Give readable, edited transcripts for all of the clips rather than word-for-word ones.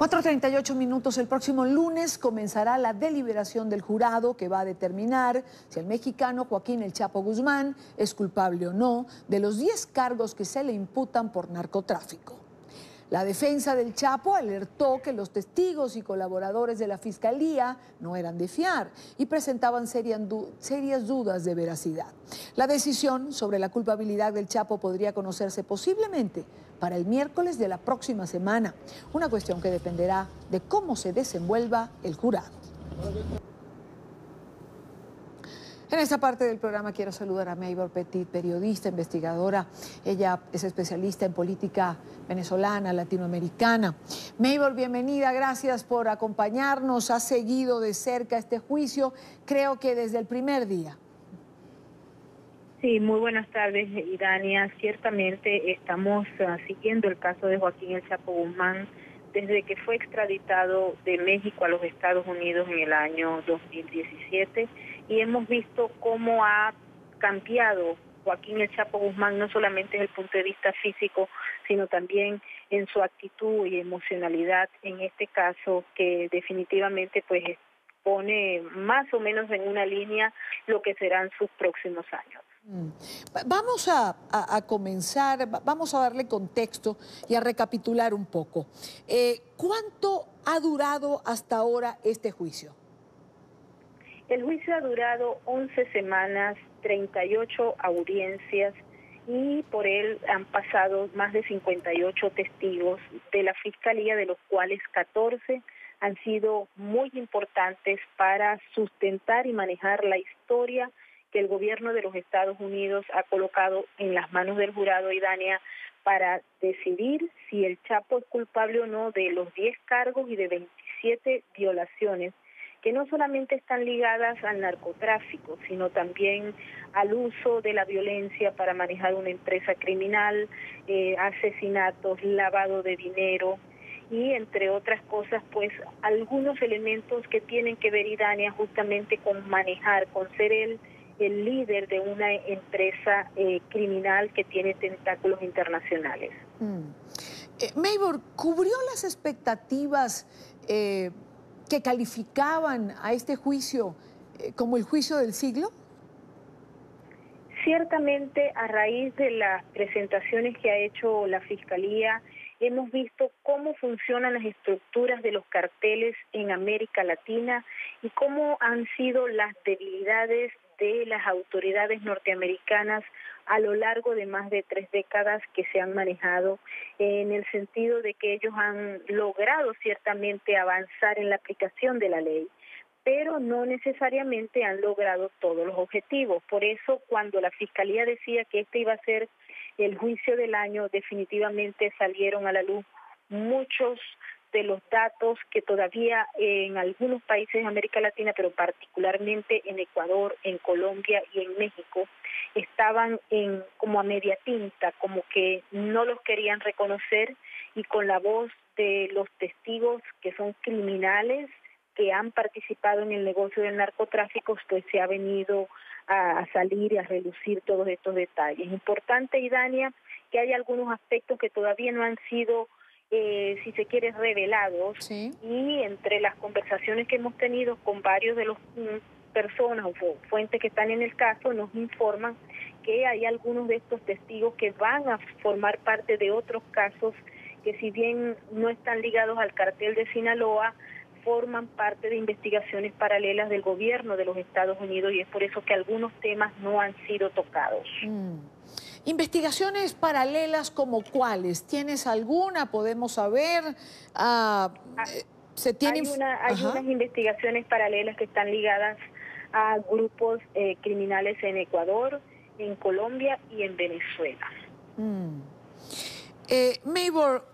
4:38. El próximo lunes comenzará la deliberación del jurado que va a determinar si el mexicano Joaquín El Chapo Guzmán es culpable o no de los 10 cargos que se le imputan por narcotráfico. La defensa del Chapo alertó que los testigos y colaboradores de la Fiscalía no eran de fiar y presentaban serias dudas de veracidad. La decisión sobre la culpabilidad del Chapo podría conocerse posiblemente para el miércoles de la próxima semana, una cuestión que dependerá de cómo se desenvuelva el jurado. En esta parte del programa quiero saludar a Maybor Petit, periodista, investigadora. Ella es especialista en política venezolana, latinoamericana. Maybor, bienvenida, gracias por acompañarnos. Ha seguido de cerca este juicio, creo que desde el primer día. Sí, muy buenas tardes, Idania. Ciertamente estamos siguiendo el caso de Joaquín El Chapo Guzmán desde que fue extraditado de México a los Estados Unidos en el año 2017 y hemos visto cómo ha cambiado Joaquín El Chapo Guzmán, no solamente desde el punto de vista físico, sino también en su actitud y emocionalidad en este caso, que definitivamente pues pone más o menos en una línea lo que serán sus próximos años. Vamos a comenzar, vamos a darle contexto y a recapitular un poco. ¿Cuánto ha durado hasta ahora este juicio? El juicio ha durado 11 semanas, 38 audiencias y por él han pasado más de 58 testigos de la Fiscalía, de los cuales 14 han sido muy importantes para sustentar y manejar la historia que el gobierno de los Estados Unidos ha colocado en las manos del jurado, Idania, para decidir si el Chapo es culpable o no de los 10 cargos y de 27 violaciones, que no solamente están ligadas al narcotráfico, sino también al uso de la violencia para manejar una empresa criminal, asesinatos, lavado de dinero y, entre otras cosas, pues algunos elementos que tienen que ver, Idania, justamente con manejar, con ser el líder de una empresa criminal que tiene tentáculos internacionales. Maybor, ¿cubrió las expectativas que calificaban a este juicio como el juicio del siglo? Ciertamente, a raíz de las presentaciones que ha hecho la Fiscalía, hemos visto cómo funcionan las estructuras de los carteles en América Latina y cómo han sido las debilidades de las autoridades norteamericanas a lo largo de más de 3 décadas que se han manejado, en el sentido de que ellos han logrado ciertamente avanzar en la aplicación de la ley, pero no necesariamente han logrado todos los objetivos. Por eso, cuando la Fiscalía decía que este iba a ser el juicio del año, definitivamente salieron a la luz muchos de los datos que todavía en algunos países de América Latina, pero particularmente en Ecuador, en Colombia y en México, estaban como a media tinta, como que no los querían reconocer, y con la voz de los testigos que son criminales, que han participado en el negocio del narcotráfico, pues se ha venido a salir y a relucir todos estos detalles. Importante, Idania, que hay algunos aspectos que todavía no han sido, si se quiere, revelados, sí. Y entre las conversaciones que hemos tenido con varios de los personas o fuentes que están en el caso, nos informan que hay algunos de estos testigos que van a formar parte de otros casos que, si bien no están ligados al cartel de Sinaloa, forman parte de investigaciones paralelas del gobierno de los Estados Unidos, y es por eso que algunos temas no han sido tocados. ¿Investigaciones paralelas como cuáles? ¿Tienes alguna? ¿Podemos saber? Hay unas investigaciones paralelas que están ligadas a grupos criminales en Ecuador, en Colombia y en Venezuela. Maybor,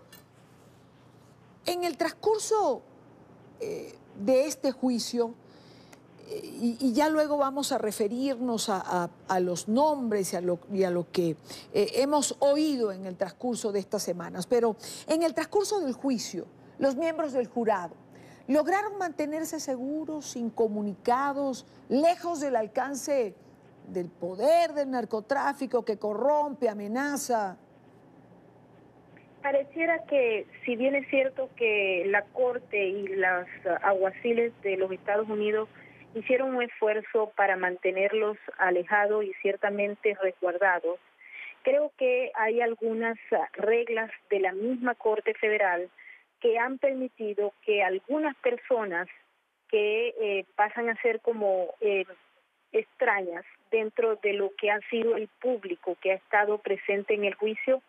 en el transcurso de este juicio, y ya luego vamos a referirnos a los nombres y a lo que hemos oído en el transcurso de estas semanas, pero en el transcurso del juicio, los miembros del jurado lograron mantenerse seguros, incomunicados, lejos del alcance del poder del narcotráfico que corrompe, amenaza. Pareciera que, si bien es cierto que la Corte y las alguaciles de los Estados Unidos hicieron un esfuerzo para mantenerlos alejados y ciertamente resguardados, creo que hay algunas reglas de la misma Corte Federal que han permitido que algunas personas que pasan a ser como extrañas dentro de lo que ha sido el público que ha estado presente en el juicio,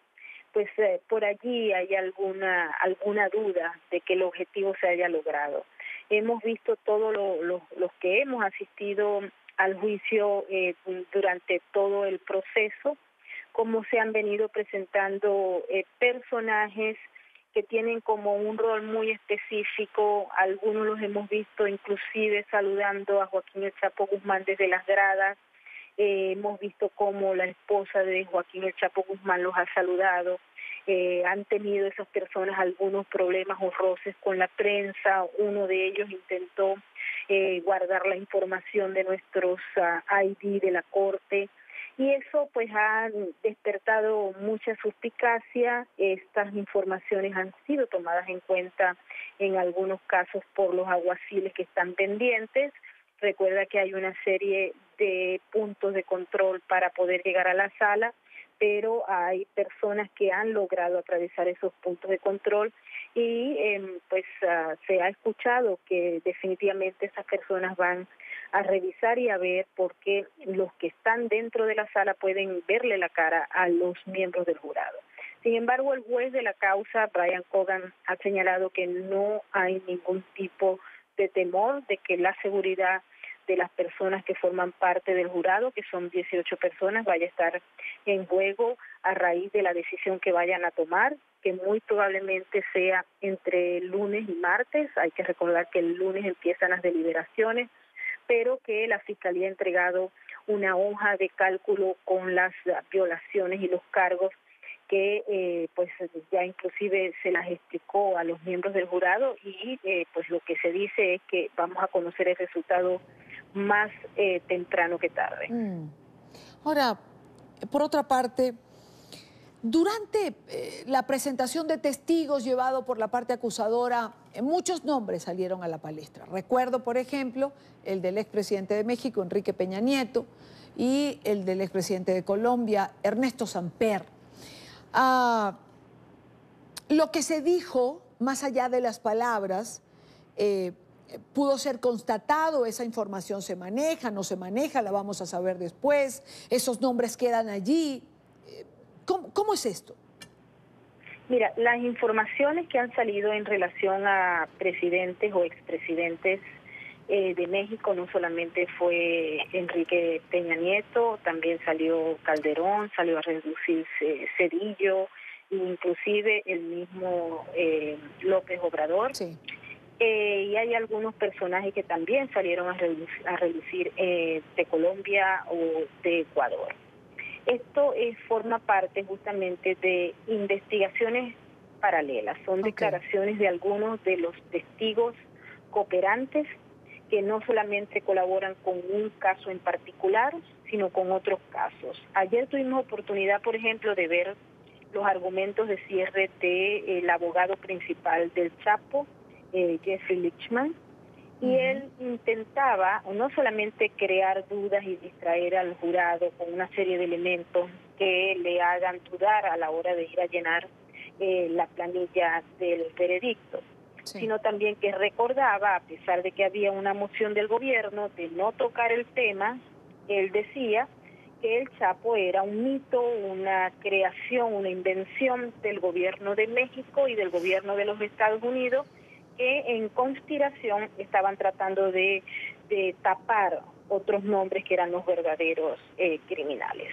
pues por allí hay alguna duda de que el objetivo se haya logrado. Hemos visto todos los que hemos asistido al juicio durante todo el proceso, cómo se han venido presentando personajes que tienen como un rol muy específico. Algunos los hemos visto inclusive saludando a Joaquín El Chapo Guzmán desde las gradas. Hemos visto cómo la esposa de Joaquín El Chapo Guzmán los ha saludado. Han tenido esas personas algunos problemas o roces con la prensa. Uno de ellos intentó guardar la información de nuestros ID de la Corte. Y eso pues ha despertado mucha suspicacia. Estas informaciones han sido tomadas en cuenta en algunos casos por los alguaciles que están pendientes. Recuerda que hay una serie de puntos de control para poder llegar a la sala, pero hay personas que han logrado atravesar esos puntos de control y se ha escuchado que definitivamente esas personas van a revisar y a ver por qué los que están dentro de la sala pueden verle la cara a los miembros del jurado. Sin embargo, el juez de la causa, Brian Cogan, ha señalado que no hay ningún tipo de temor de que la seguridad de las personas que forman parte del jurado, que son 18 personas, vaya a estar en juego a raíz de la decisión que vayan a tomar, que muy probablemente sea entre lunes y martes. Hay que recordar que el lunes empiezan las deliberaciones, pero que la Fiscalía ha entregado una hoja de cálculo con las violaciones y los cargos que ya inclusive se las explicó a los miembros del jurado y pues lo que se dice es que vamos a conocer el resultado más temprano que tarde. Ahora, por otra parte, durante la presentación de testigos llevado por la parte acusadora, muchos nombres salieron a la palestra. Recuerdo, por ejemplo, el del expresidente de México, Enrique Peña Nieto, y el del expresidente de Colombia, Ernesto Samper. Lo que se dijo, más allá de las palabras, pudo ser constatado, esa información se maneja, no se maneja, la vamos a saber después, esos nombres quedan allí. ¿Cómo es esto? Mira, las informaciones que han salido en relación a presidentes o expresidentes de México, no solamente fue Enrique Peña Nieto, también salió Calderón, salió a reducir Cedillo, inclusive el mismo López Obrador. Sí. Y hay algunos personajes que también salieron a reducir de Colombia o de Ecuador. Esto forma parte justamente de investigaciones paralelas, son declaraciones de algunos de los testigos cooperantes que no solamente colaboran con un caso en particular, sino con otros casos. Ayer tuvimos oportunidad, por ejemplo, de ver los argumentos de cierre del abogado principal del Chapo, Jeffrey Lichman, y él intentaba no solamente crear dudas y distraer al jurado con una serie de elementos que le hagan dudar a la hora de ir a llenar la planilla del veredicto, sino también que recordaba, a pesar de que había una moción del gobierno de no tocar el tema, él decía que el Chapo era un mito, una creación, una invención del gobierno de México y del gobierno de los Estados Unidos, que en conspiración estaban tratando de tapar otros nombres que eran los verdaderos criminales.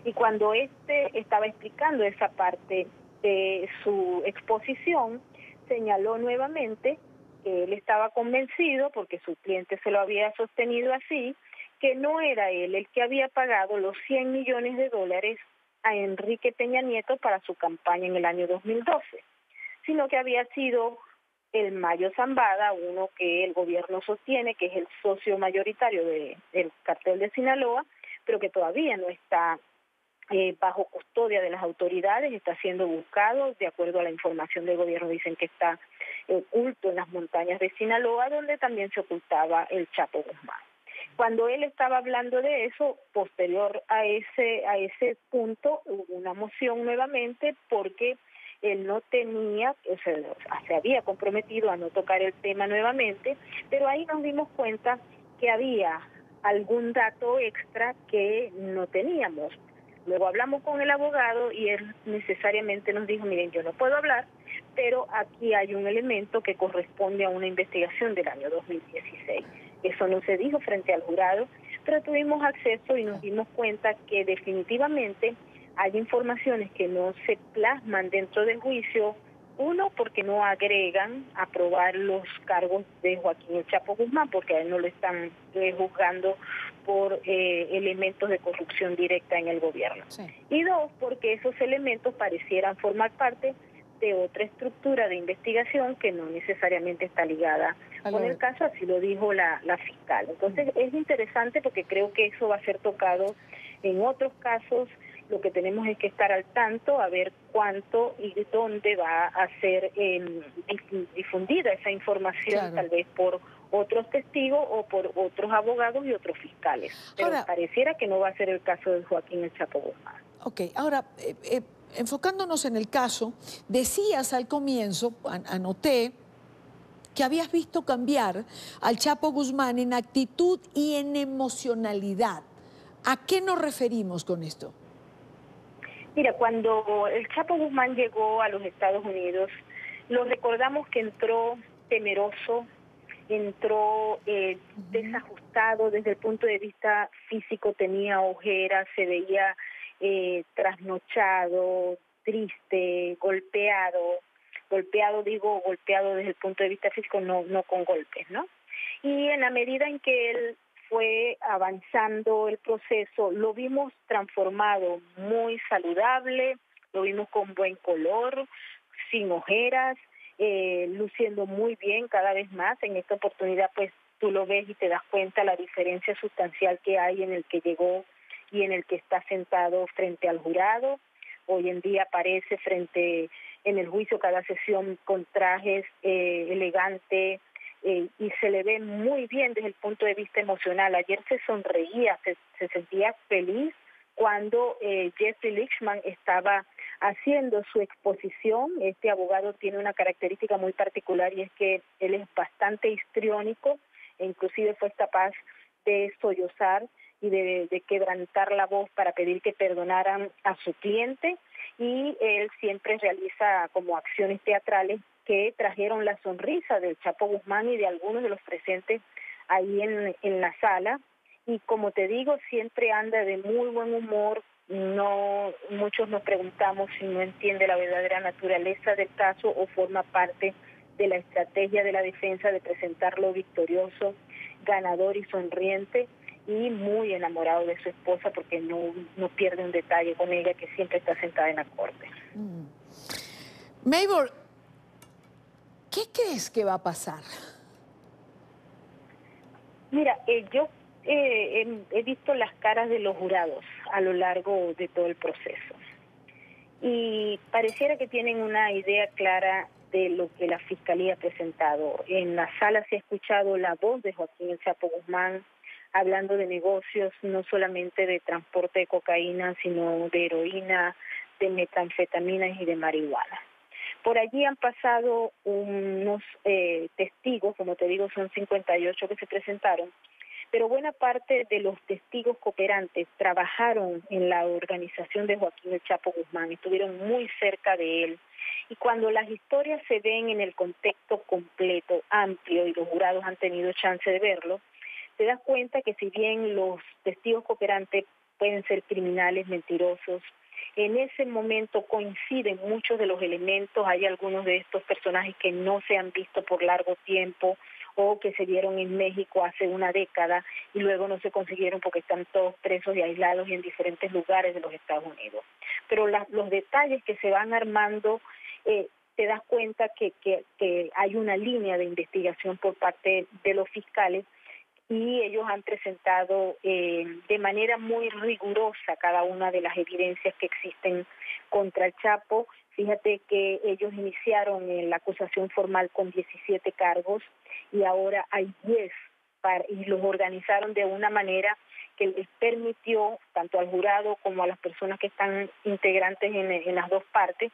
Y cuando estaba explicando esa parte de su exposición, señaló nuevamente que él estaba convencido, porque su cliente se lo había sostenido así, que no era él el que había pagado los $100 millones a Enrique Peña Nieto para su campaña en el año 2012, sino que había sido el Mayo Zambada, uno que el gobierno sostiene, que es el socio mayoritario del cartel de Sinaloa, pero que todavía no está bajo custodia de las autoridades, está siendo buscado. De acuerdo a la información del gobierno, dicen que está oculto en las montañas de Sinaloa, donde también se ocultaba el Chapo Guzmán. Cuando él estaba hablando de eso, posterior a ese punto, hubo una moción nuevamente porque él no tenía, o sea, se había comprometido a no tocar el tema nuevamente, pero ahí nos dimos cuenta que había algún dato extra que no teníamos. Luego hablamos con el abogado y él necesariamente nos dijo, miren, yo no puedo hablar, pero aquí hay un elemento que corresponde a una investigación del año 2016. Eso no se dijo frente al jurado, pero tuvimos acceso y nos dimos cuenta que definitivamente hay informaciones que no se plasman dentro del juicio. Uno, porque no agregan a probar los cargos de Joaquín El Chapo Guzmán, porque a él no lo están juzgando por elementos de corrupción directa en el gobierno. Sí. Y dos, porque esos elementos parecieran formar parte de otra estructura de investigación que no necesariamente está ligada con el caso, así lo dijo la fiscal. Entonces es interesante porque creo que eso va a ser tocado en otros casos. Lo que tenemos es que estar al tanto, a ver cuánto y dónde va a ser difundida esa información, claro, tal vez por otros testigos o por otros abogados y otros fiscales. Pero ahora, pareciera que no va a ser el caso de Joaquín El Chapo Guzmán. Ok, ahora, enfocándonos en el caso, decías al comienzo, anoté, que habías visto cambiar al Chapo Guzmán en actitud y en emocionalidad. ¿A qué nos referimos con esto? Mira, cuando el Chapo Guzmán llegó a los Estados Unidos, lo recordamos que entró temeroso, entró desajustado desde el punto de vista físico, tenía ojeras, se veía trasnochado, triste, golpeado desde el punto de vista físico, no con golpes, ¿no? Y en la medida en que él fue avanzando el proceso, lo vimos transformado, muy saludable, lo vimos con buen color, sin ojeras, luciendo muy bien cada vez más. En esta oportunidad, pues, tú lo ves y te das cuenta la diferencia sustancial que hay en el que llegó y en el que está sentado frente al jurado. Hoy en día aparece en el juicio cada sesión con trajes elegantes, y se le ve muy bien desde el punto de vista emocional. Ayer se sonreía, se sentía feliz cuando Jeffrey Lichtman estaba haciendo su exposición. Este abogado tiene una característica muy particular y es que él es bastante histriónico e inclusive fue capaz de sollozar y de quebrantar la voz para pedir que perdonaran a su cliente, y él siempre realiza como acciones teatrales que trajeron la sonrisa del Chapo Guzmán y de algunos de los presentes ahí en la sala. Y como te digo, siempre anda de muy buen humor. No, muchos nos preguntamos si no entiende la verdadera naturaleza del caso o forma parte de la estrategia de la defensa de presentarlo victorioso, ganador y sonriente, y muy enamorado de su esposa porque no pierde un detalle con ella, que siempre está sentada en la corte. Maybor, ¿qué crees que va a pasar? Mira, yo he visto las caras de los jurados a lo largo de todo el proceso y pareciera que tienen una idea clara de lo que la Fiscalía ha presentado. En la sala se ha escuchado la voz de Joaquín El Chapo Guzmán hablando de negocios, no solamente de transporte de cocaína, sino de heroína, de metanfetaminas y de marihuana. Por allí han pasado unos testigos, como te digo, son 58 que se presentaron, pero buena parte de los testigos cooperantes trabajaron en la organización de Joaquín El Chapo Guzmán, estuvieron muy cerca de él. Y cuando las historias se ven en el contexto completo, amplio, y los jurados han tenido chance de verlo, te das cuenta que si bien los testigos cooperantes pueden ser criminales, mentirosos, en ese momento coinciden muchos de los elementos. Hay algunos de estos personajes que no se han visto por largo tiempo o que se vieron en México hace una década y luego no se consiguieron porque están todos presos y aislados y en diferentes lugares de los Estados Unidos. Pero los detalles que se van armando, te das cuenta que hay una línea de investigación por parte de los fiscales y ellos han presentado de manera muy rigurosa cada una de las evidencias que existen contra el Chapo. Fíjate que ellos iniciaron la acusación formal con 17 cargos y ahora hay 10 y los organizaron de una manera que les permitió, tanto al jurado como a las personas que están integrantes en las dos partes,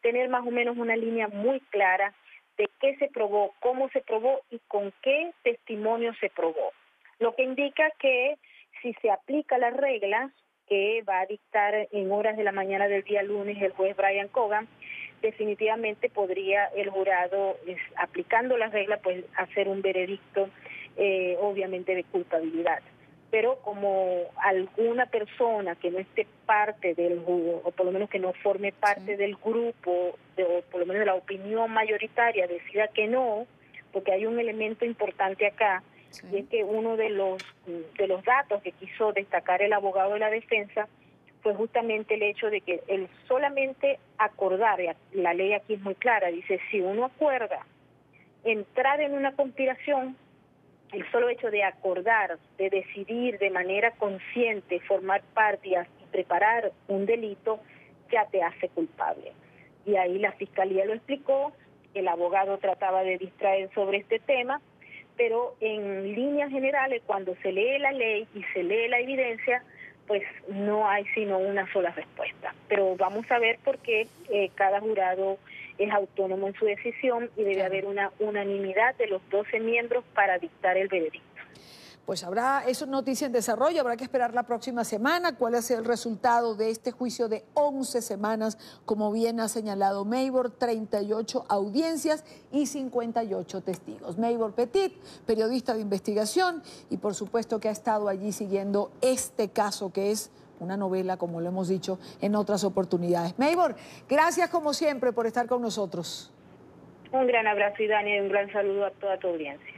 tener más o menos una línea muy clara de qué se probó, cómo se probó y con qué testimonio se probó. Lo que indica que si se aplica la regla que va a dictar en horas de la mañana del día lunes el juez Brian Cogan, definitivamente podría el jurado, aplicando la regla, pues hacer un veredicto obviamente de culpabilidad. Pero como alguna persona que no esté parte del grupo, o por lo menos que no forme parte del grupo, o por lo menos de la opinión mayoritaria, decida que no, porque hay un elemento importante acá, y es que uno de los datos que quiso destacar el abogado de la defensa fue justamente el hecho de que el solamente acordar, la ley aquí es muy clara, dice, si uno acuerda entrar en una conspiración, el solo hecho de acordar, de decidir de manera consciente, formar parte y preparar un delito, ya te hace culpable. Y ahí la Fiscalía lo explicó, el abogado trataba de distraer sobre este tema, pero en líneas generales, cuando se lee la ley y se lee la evidencia, pues no hay sino una sola respuesta. Pero vamos a ver por qué cada jurado es autónomo en su decisión y debe haber una unanimidad de los 12 miembros para dictar el veredicto. Pues habrá, eso es noticia en desarrollo, habrá que esperar la próxima semana cuál es el resultado de este juicio de 11 semanas, como bien ha señalado Meibor, 38 audiencias y 58 testigos. Meibor Petit, periodista de investigación y por supuesto que ha estado allí siguiendo este caso que es una novela, como lo hemos dicho en otras oportunidades. Meibor, gracias como siempre por estar con nosotros. Un gran abrazo, y Dani, un gran saludo a toda tu audiencia.